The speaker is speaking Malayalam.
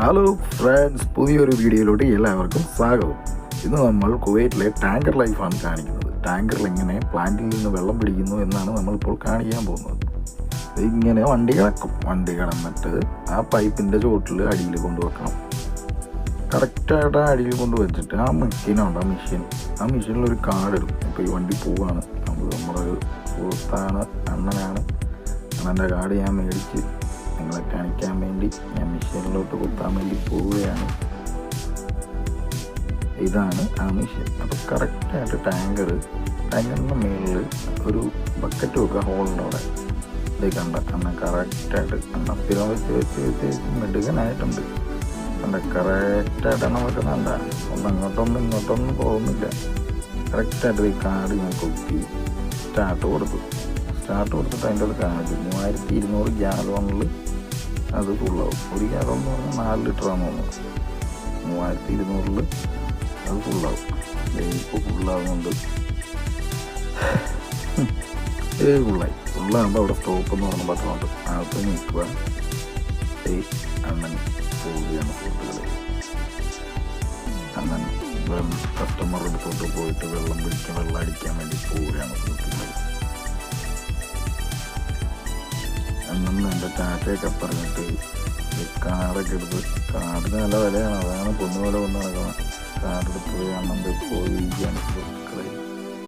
ഹലോ ഫ്രണ്ട്സ്, പുതിയൊരു വീഡിയോയിലോട്ട് എല്ലാവർക്കും സ്വാഗതം. ഇന്ന് നമ്മൾ കുവൈറ്റിലെ ടാങ്കർ ലൈഫാണ് കാണിക്കുന്നത്. ടാങ്കറിൽ എങ്ങനെ പ്ലാന്റിൽ നിന്ന് വെള്ളം പിടിക്കുന്നു എന്നാണ് നമ്മളിപ്പോൾ കാണിക്കാൻ പോകുന്നത്. ഇങ്ങനെ വണ്ടി കിടന്നിട്ട് ആ പൈപ്പിൻ്റെ ചുവട്ടിൽ അടിയിൽ കൊണ്ടുവെക്കണം. കറക്റ്റായിട്ട് അടിയിൽ കൊണ്ടുവച്ചിട്ട് ആ മെഷീനിൽ ഒരു കാർഡ് ഇടും. ഇപ്പോൾ ഈ വണ്ടി പോവാണ്, നമ്മുടെ ഒരു സുഹൃത്താണ്, അണ്ണനാണ്. അണ്ണൻ്റെ കാർഡ് ഞാൻ മേടിച്ച് നിങ്ങളെ കാണിക്കാൻ വേണ്ടി ഞാൻ മെഷീനിലോട്ട് കുത്താൻ വേണ്ടി പോവുകയാണ്. ഇതാണ് ആ മെഷീൻ. അപ്പോൾ കറക്റ്റായിട്ട് ടാങ്കറിൻ്റെ മുകളിൽ ഒരു ബക്കറ്റ് വെക്കുക, ഹോളിൻ്റെ അവിടെ. ഇത് കണ്ട അന്ന് കറക്റ്റായിട്ട് സ്ഥിരം വെച്ച് മെടുക്കനായിട്ടുണ്ട്. കറക്റ്റായിട്ട് എണ്ണം വെക്കുന്നുണ്ട. അങ്ങോട്ടൊന്നും ഇങ്ങോട്ടൊന്നും പോകുന്നില്ല. കറക്റ്റായിട്ട് ഈ കാർഡ് ഞാൻ കുത്തി സ്റ്റാർട്ട് കൊടുത്തിട്ട് അതിൻ്റെ അത് കാണിച്ചു 3200 ഗാലണിൽ അത് ഫുള്ളാവും. ഒരു ഗാലൺ എന്ന് പറഞ്ഞാൽ 4 ലിറ്ററാന്ന് തോന്നുന്നത്. 3200 അത് ഫുള്ളാവും. ഇപ്പോൾ ഫുള്ളാവുന്നുണ്ട്. ഫുള്ളാകുമ്പോൾ അവിടെ സ്റ്റോപ്പ് എന്ന് പറഞ്ഞ പത്രമുണ്ട്. അകത്ത് നിൽക്കുക. അണ്ണൻ പോവുകയാണ് സുഹൃത്തുക്കളെ. അണ്ണൻ കസ്റ്റമറുടെ അടുത്തോട്ട് പോയിട്ട് വെള്ളം അടിക്കാൻ വേണ്ടി പോവുകയാണ് സുഹൃത്തുക്കളെ. അന്നന്ന് എൻ്റെ ടാറ്റയൊക്കെ പറഞ്ഞിട്ട് കാർഡൊക്കെ എടുത്ത്, കാർഡിന് നല്ല വിലയാണ്. അതാണ് പൊന്നുപോലെ കൊണ്ട് നടക്കുന്നത്. കാർഡെടുത്ത് പോയി അണ്ണൻ്റെ പോയിരിക്കുകയാണ്.